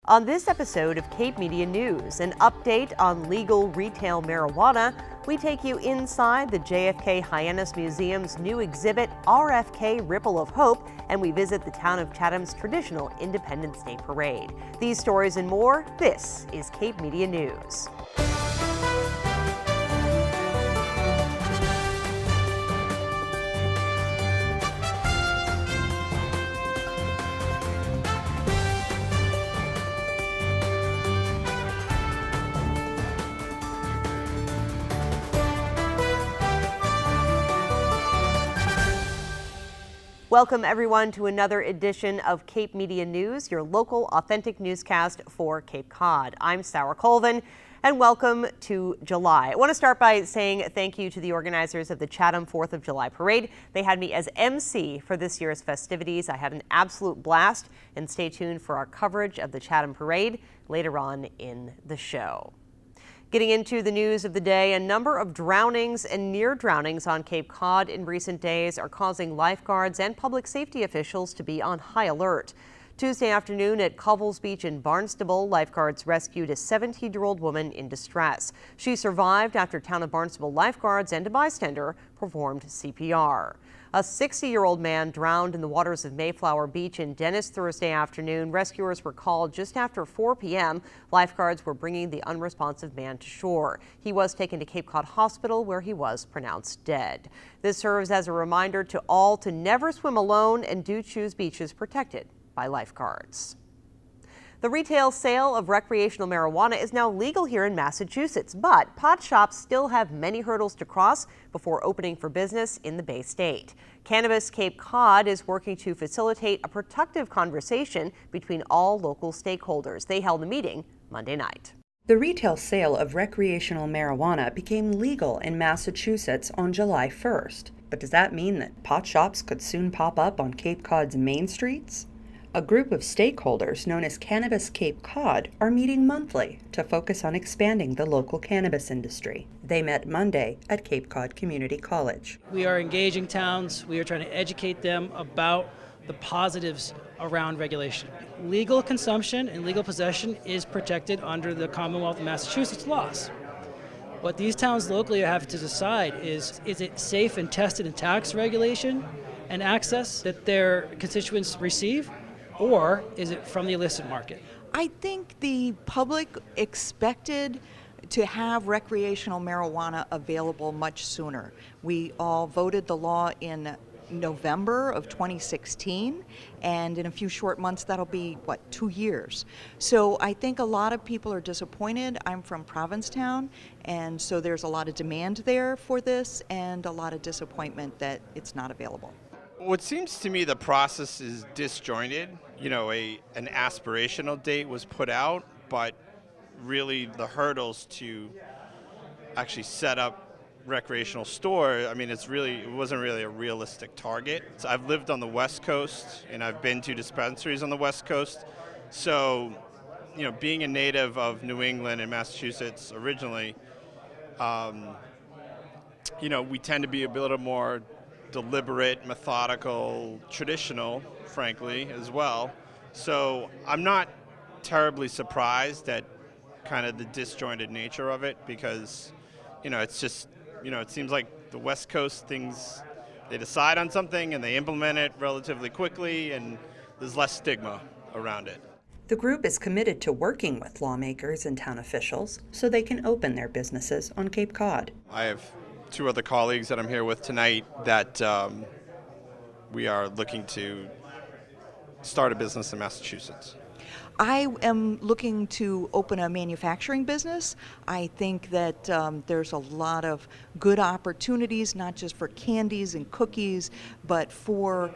On this episode of Cape Media News, an update on legal retail marijuana, we take you inside the JFK Hyannis Museum's new exhibit, RFK Ripple of Hope, and we visit the town of Chatham's traditional Independence Day parade. These stories and more, this is Cape Media News. Welcome everyone to another edition of Cape Media News, your local authentic newscast for Cape Cod. I'm Sarah Colvin and welcome to July. I want to start by saying thank you to the organizers of the Chatham 4th of July parade. They had me as MC for this year's festivities. I had an absolute blast, and stay tuned for our coverage of the Chatham parade later on in the show. Getting into the news of the day, a number of drownings and near drownings on Cape Cod in recent days are causing lifeguards and public safety officials to be on high alert. Tuesday afternoon at Covell's Beach in Barnstable, lifeguards rescued a 17-year-old woman in distress. She survived after Town of Barnstable lifeguards and a bystander performed CPR. A 60-year-old man drowned in the waters of Mayflower Beach in Dennis Thursday afternoon. Rescuers were called just after 4 p.m. Lifeguards were bringing the unresponsive man to shore. He was taken to Cape Cod Hospital, where he was pronounced dead. This serves as a reminder to all to never swim alone and do choose beaches protected by lifeguards. The retail sale of recreational marijuana is now legal here in Massachusetts, but pot shops still have many hurdles to cross before opening for business in the Bay State. Cannabis Cape Cod is working to facilitate a productive conversation between all local stakeholders. They held a meeting Monday night. The retail sale of recreational marijuana became legal in Massachusetts on July 1st. But does that mean that pot shops could soon pop up on Cape Cod's main streets? A group of stakeholders known as Cannabis Cape Cod are meeting monthly to focus on expanding the local cannabis industry. They met Monday at Cape Cod Community College. We are engaging towns. We are trying to educate them about the positives around regulation. Legal consumption and legal possession is protected under the Commonwealth of Massachusetts laws. What these towns locally have to decide is it safe and tested in tax regulation and access that their constituents receive? Or is it from the illicit market? I think the public expected to have recreational marijuana available much sooner. We all voted the law in November of 2016, and in a few short months that'll be, 2 years. So I think a lot of people are disappointed. I'm from Provincetown, and so there's a lot of demand there for this and a lot of disappointment that it's not available. What seems to me the process is disjointed. An aspirational date was put out, but really the hurdles to actually set up recreational store, it wasn't really a realistic target. So I've lived on the West Coast and I've been to dispensaries on the West Coast. So, being a native of New England and Massachusetts originally, we tend to be a little more deliberate, methodical, traditional, frankly, as well. So I'm not terribly surprised at kind of the disjointed nature of it because, it's just, it seems like the West Coast things, they decide on something and they implement it relatively quickly and there's less stigma around it. The group is committed to working with lawmakers and town officials so they can open their businesses on Cape Cod. I have 2 other colleagues that I'm here with tonight that we are looking to start a business in Massachusetts. I am looking to open a manufacturing business. I think that there's a lot of good opportunities, not just for candies and cookies, but for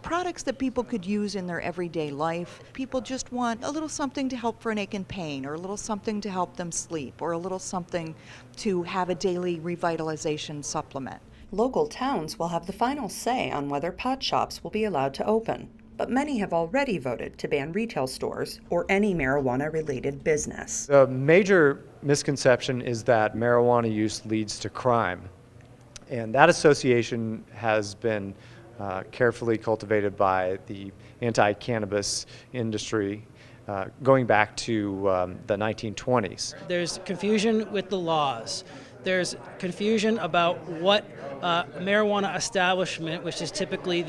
products that people could use in their everyday life. People just want a little something to help for an ache and pain, or a little something to help them sleep, or a little something to have a daily revitalization supplement. Local towns will have the final say on whether pot shops will be allowed to open. But many have already voted to ban retail stores or any marijuana-related business. The major misconception is that marijuana use leads to crime. And that association has been carefully cultivated by the anti-cannabis industry going back to the 1920s. There's confusion with the laws. There's confusion about what marijuana establishment, which is typically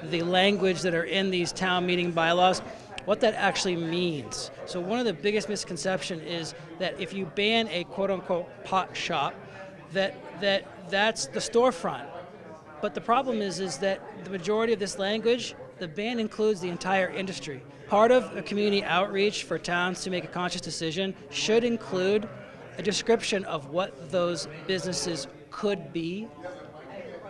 the language that are in these town meeting bylaws, what that actually means. So one of the biggest misconceptions is that if you ban a quote-unquote pot shop, that's the storefront. But the problem is that the majority of this language, the ban includes the entire industry. Part of a community outreach for towns to make a conscious decision should include a description of what those businesses could be,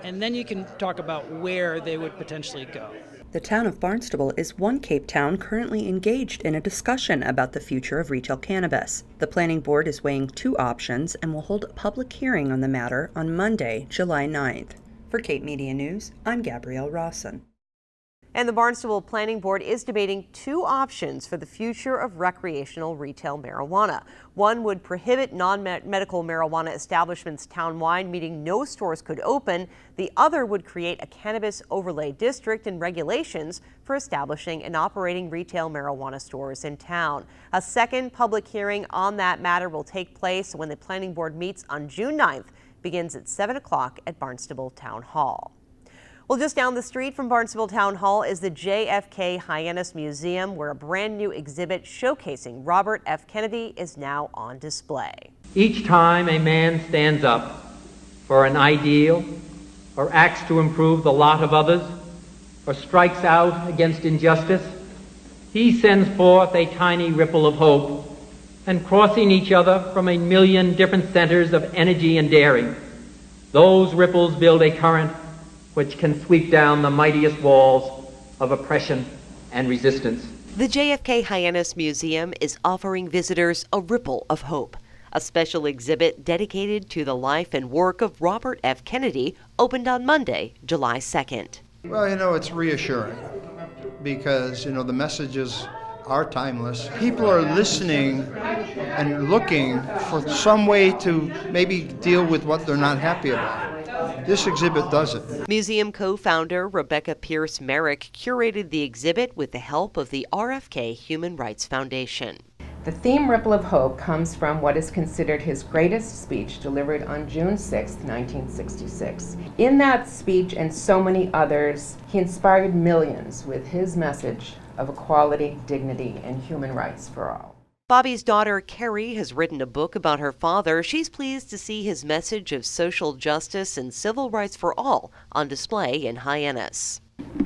and then you can talk about where they would potentially go. The town of Barnstable is one Cape town currently engaged in a discussion about the future of retail cannabis. The planning board is weighing two options and will hold a public hearing on the matter on Monday, July 9th. For Cape Media News, I'm Gabrielle Rawson. And the Barnstable Planning Board is debating two options for the future of recreational retail marijuana. One would prohibit non-medical marijuana establishments townwide, meaning no stores could open. The other would create a cannabis overlay district and regulations for establishing and operating retail marijuana stores in town. A second public hearing on that matter will take place when the Planning Board meets on June 9th, begins at 7 o'clock at Barnstable Town Hall. Well, just down the street from Barnstable Town Hall is the JFK Hyannis Museum, where a brand new exhibit showcasing Robert F. Kennedy is now on display. Each time a man stands up for an ideal, or acts to improve the lot of others, or strikes out against injustice, he sends forth a tiny ripple of hope, and crossing each other from a million different centers of energy and daring, those ripples build a current which can sweep down the mightiest walls of oppression and resistance. The JFK Hyannis Museum is offering visitors a ripple of hope. A special exhibit dedicated to the life and work of Robert F. Kennedy opened on Monday, July 2nd. Well, it's reassuring because, the messages are timeless. People are listening and looking for some way to maybe deal with what they're not happy about. This exhibit does it. Museum co-founder Rebecca Pierce Merrick curated the exhibit with the help of the RFK Human Rights Foundation. The theme Ripple of Hope comes from what is considered his greatest speech delivered on June 6, 1966. In that speech and so many others, he inspired millions with his message of equality, dignity, and human rights for all. Bobby's daughter, Carrie, has written a book about her father. She's pleased to see his message of social justice and civil rights for all on display in Hyannis.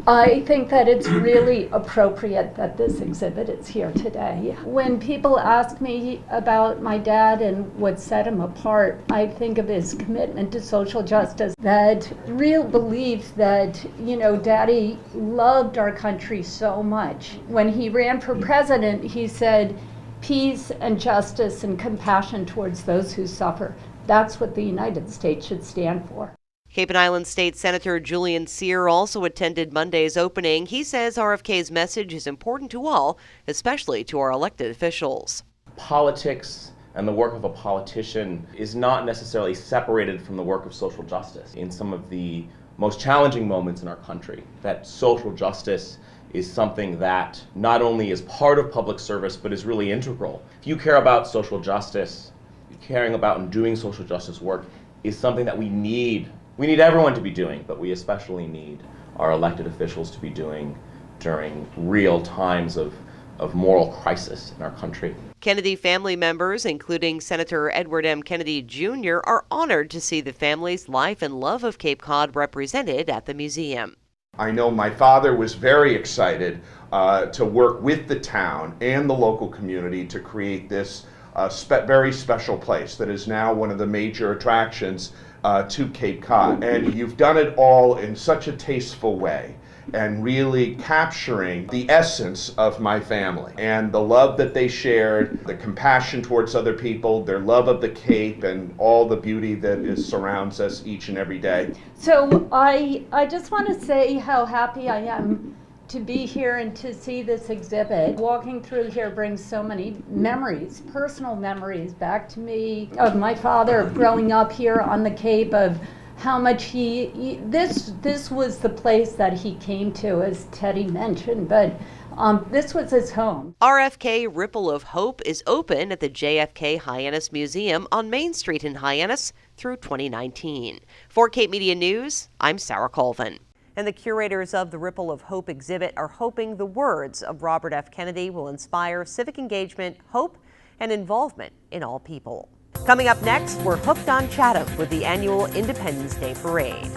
I think that it's really appropriate that this exhibit is here today. When people ask me about my dad and what set him apart, I think of his commitment to social justice, that real belief that, Daddy loved our country so much. When he ran for president, he said, peace and justice and compassion towards those who suffer. That's what the United States should stand for. Cape and Island State Senator Julian Cyr also attended Monday's opening. He says RFK's message is important to all, especially to our elected officials. Politics and the work of a politician is not necessarily separated from the work of social justice. In some of the most challenging moments in our country, that social justice is something that not only is part of public service, but is really integral. If you care about social justice, caring about and doing social justice work is something that we need. We need everyone to be doing, but we especially need our elected officials to be doing during real times of moral crisis in our country. Kennedy family members, including Senator Edward M. Kennedy Jr., are honored to see the family's life and love of Cape Cod represented at the museum. I know my father was very excited to work with the town and the local community to create this very special place that is now one of the major attractions to Cape Cod. And you've done it all in such a tasteful way and really capturing the essence of my family and the love that they shared, the compassion towards other people, their love of the Cape, and all the beauty that surrounds us each and every day. So I just want to say how happy I am to be here and to see this exhibit. Walking through here brings so many memories, personal memories back to me of my father, of growing up here on the Cape, of how much this was the place that he came to, as Teddy mentioned, but This was his home. RFK Ripple of Hope is open at the JFK Hyannis Museum on Main Street in Hyannis through 2019. For Cape Media News, I'm Sarah Colvin. And the curators of the Ripple of Hope exhibit are hoping the words of Robert F. Kennedy will inspire civic engagement, hope, and involvement in all people. Coming up next, we're hooked on Chatham with the annual Independence Day Parade.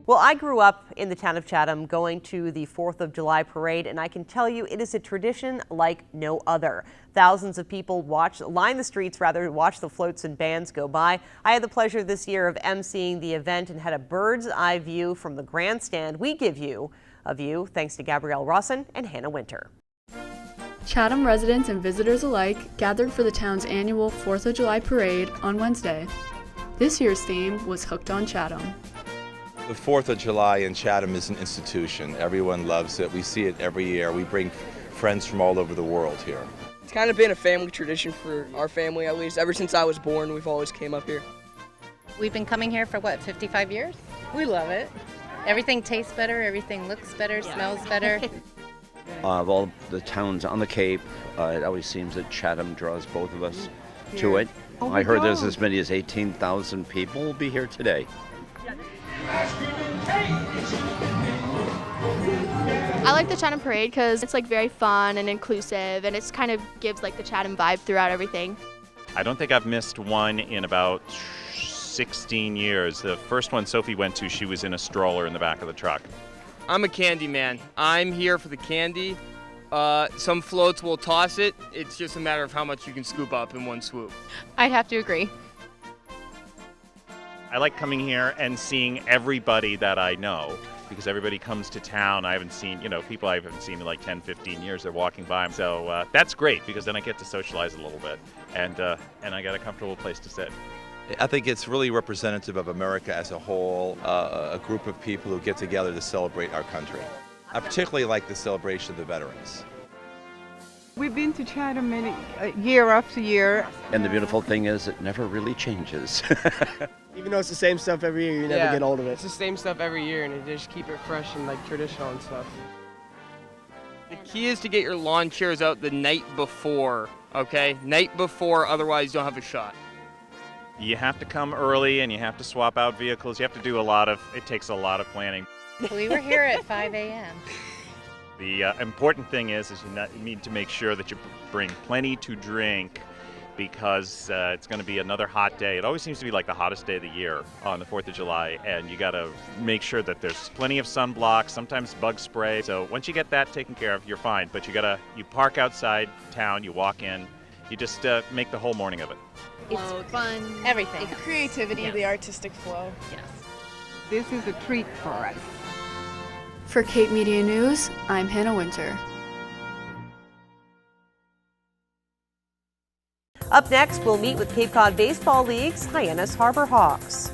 Well, I grew up in the town of Chatham going to the 4th of July parade, and I can tell you it is a tradition like no other. Thousands of people line the streets to watch the floats and bands go by. I had the pleasure this year of emceeing the event and had a bird's eye view from the grandstand. We give you a view thanks to Gabrielle Rossin and Hannah Winter. Chatham residents and visitors alike gathered for the town's annual 4th of July parade on Wednesday. This year's theme was Hooked on Chatham. The 4th of July in Chatham is an institution. Everyone loves it. We see it every year. We bring friends from all over the world here. It's kind of been a family tradition for our family, at least. Ever since I was born, we've always came up here. We've been coming here for, 55 years? We love it. Everything tastes better, everything looks better, smells better. Of all the towns on the Cape, it always seems that Chatham draws both of us to it. I heard there's as many as 18,000 people will be here today. I like the Chatham Parade because it's very fun and inclusive, and it's kind of gives the Chatham vibe throughout everything. I don't think I've missed one in about 16 years. The first one Sophie went to, she was in a stroller in the back of the truck. I'm a candy man. I'm here for the candy. Some floats will toss it. It's just a matter of how much you can scoop up in one swoop. I'd have to agree. I like coming here and seeing everybody that I know, because everybody comes to town. I haven't seen, people I haven't seen in 10, 15 years. They're walking by. So that's great, because then I get to socialize a little bit, and I got a comfortable place to sit. I think it's really representative of America as a whole, a group of people who get together to celebrate our country. I particularly like the celebration of the veterans. We've been to Chatham year after year. And the beautiful thing is it never really changes. Even though it's the same stuff every year, you never get old of it. It's the same stuff every year, and they just keep it fresh and traditional and stuff. The key is to get your lawn chairs out the night before, okay? Night before, otherwise you don't have a shot. You have to come early, and you have to swap out vehicles. You have to do it takes a lot of planning. We were here at 5 a.m. The important thing is you need to make sure that you bring plenty to drink, because it's going to be another hot day. It always seems to be the hottest day of the year on the 4th of July, and you got to make sure that there's plenty of sunblock, sometimes bug spray. So once you get that taken care of, you're fine. But you park outside town, you walk in, you just make the whole morning of it. It's fun, everything. The creativity, yes. The artistic flow. Yes. This is a treat for us. For Cape Media News, I'm Hannah Winter. Up next, we'll meet with Cape Cod Baseball League's Hyannis Harbour Hawks.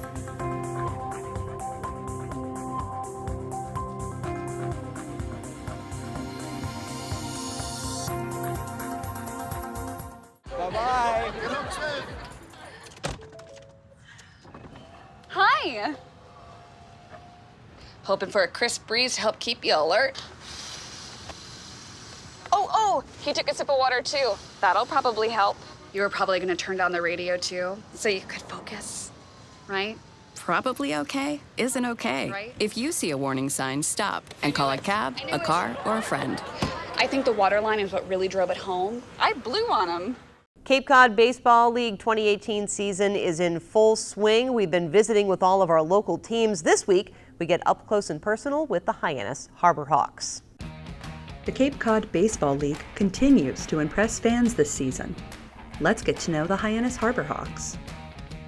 Bye-bye. Hi. Hoping for a crisp breeze to help keep you alert. Oh, he took a sip of water too. That'll probably help. You were probably gonna turn down the radio too, so you could focus, right? Probably okay isn't okay. Right? If you see a warning sign, stop and call a cab, a car, or a friend. I think the water line is what really drove it home. I blew on him. Cape Cod Baseball League 2018 season is in full swing. We've been visiting with all of our local teams. This week, we get up close and personal with the Hyannis Harbour Hawks. The Cape Cod Baseball League continues to impress fans this season. Let's get to know the Hyannis Harbour Hawks.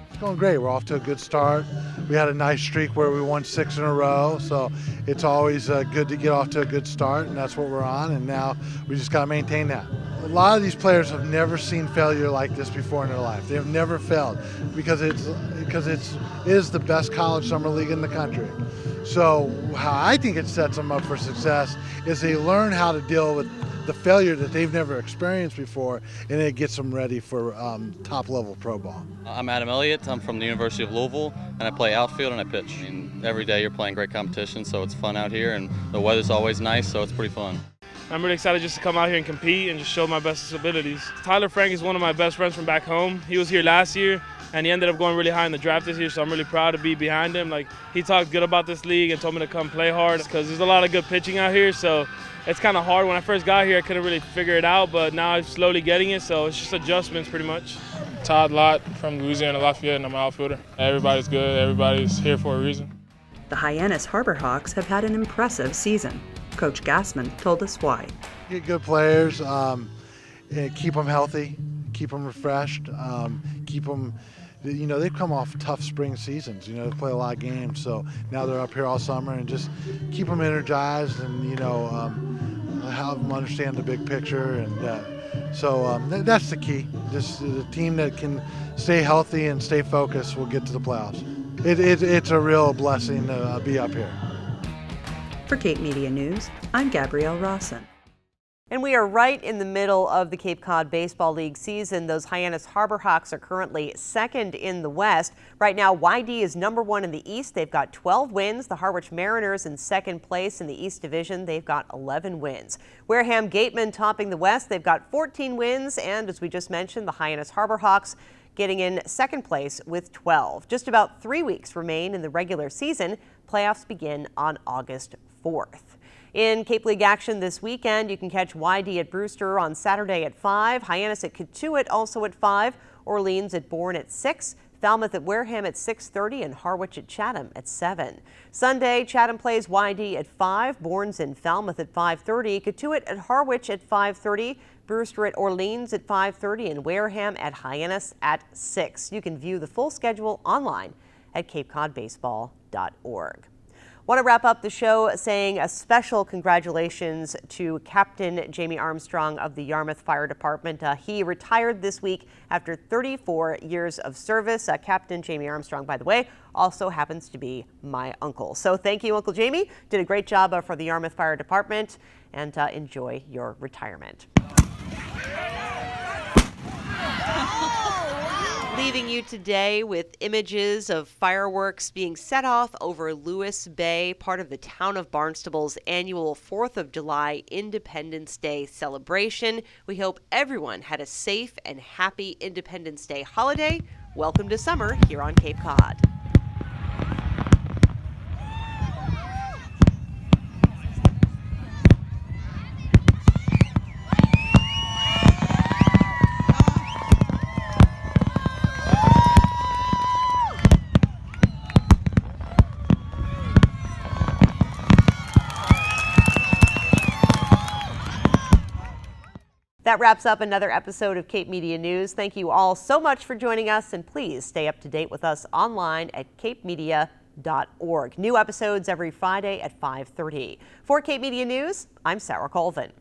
It's going great. We're off to a good start. We had a nice streak where we won 6 in a row, so it's always good to get off to a good start, and that's what we're on, and now we just got to maintain that. A lot of these players have never seen failure like this before in their life. They have never failed because it is the best college summer league in the country. So how I think it sets them up for success is they learn how to deal with the failure that they've never experienced before, and it gets them ready for top-level pro ball. I'm Adam Elliott. I'm from the University of Louisville, and I play outfield and I pitch. And every day you're playing great competition, so it's fun out here, and the weather's always nice, so it's pretty fun. I'm really excited just to come out here and compete and just show my best abilities. Tyler Frank is one of my best friends from back home. He was here last year, and he ended up going really high in the draft this year, so I'm really proud to be behind him. Like, he talked good about this league and told me to come play hard because there's a lot of good pitching out here, so it's kind of hard. When I first got here, I couldn't really figure it out, but now I'm slowly getting it, so it's just adjustments pretty much. Todd Lott from Louisiana Lafayette, and I'm an outfielder. Everybody's good. Everybody's here for a reason. The Hyannis Harbour Hawks have had an impressive season. Coach Gassman told us why. Get good players, and keep them healthy, keep them refreshed, keep them, they've come off tough spring seasons, they play a lot of games, so now they're up here all summer, and just keep them energized and, help them understand the big picture, and so that's the key. Just the team that can stay healthy and stay focused will get to the playoffs. It's a real blessing to be up here. For Cape Media News, I'm Gabrielle Rawson. And we are right in the middle of the Cape Cod Baseball League season. Those Hyannis Harbour Hawks are currently second in the West. Right now, YD is number 1 in the East. They've got 12 wins. The Harwich Mariners in second place in the East Division. They've got 11 wins. Wareham Gateman topping the West. They've got 14 wins. And as we just mentioned, the Hyannis Harbour Hawks getting in second place with 12. Just about 3 weeks remain in the regular season. Playoffs begin on August 4th. In Cape League action this weekend, you can catch YD at Brewster on Saturday at 5, Hyannis at Cotuit also at 5, Orleans at Bourne at 6, Falmouth at Wareham at 6:30, and Harwich at Chatham at 7. Sunday, Chatham plays YD at 5, Bourne's in Falmouth at 5:30, Cotuit at Harwich at 5:30, Brewster at Orleans at 5:30, and Wareham at Hyannis at 6. You can view the full schedule online at capecodbaseball.org. Want to wrap up the show saying a special congratulations to Captain Jamie Armstrong of the Yarmouth Fire Department. He retired this week after 34 years of service. Captain Jamie Armstrong, by the way, also happens to be my uncle. So thank you, Uncle Jamie. Did a great job for the Yarmouth Fire Department, and enjoy your retirement. Leaving you today with images of fireworks being set off over Lewis Bay, part of the town of Barnstable's annual 4th of July Independence Day celebration. We hope everyone had a safe and happy Independence Day holiday. Welcome to summer here on Cape Cod. That wraps up another episode of Cape Media News. Thank you all so much for joining us, and please stay up to date with us online at capemedia.org. New episodes every Friday at 5:30. For Cape Media News, I'm Sarah Colvin.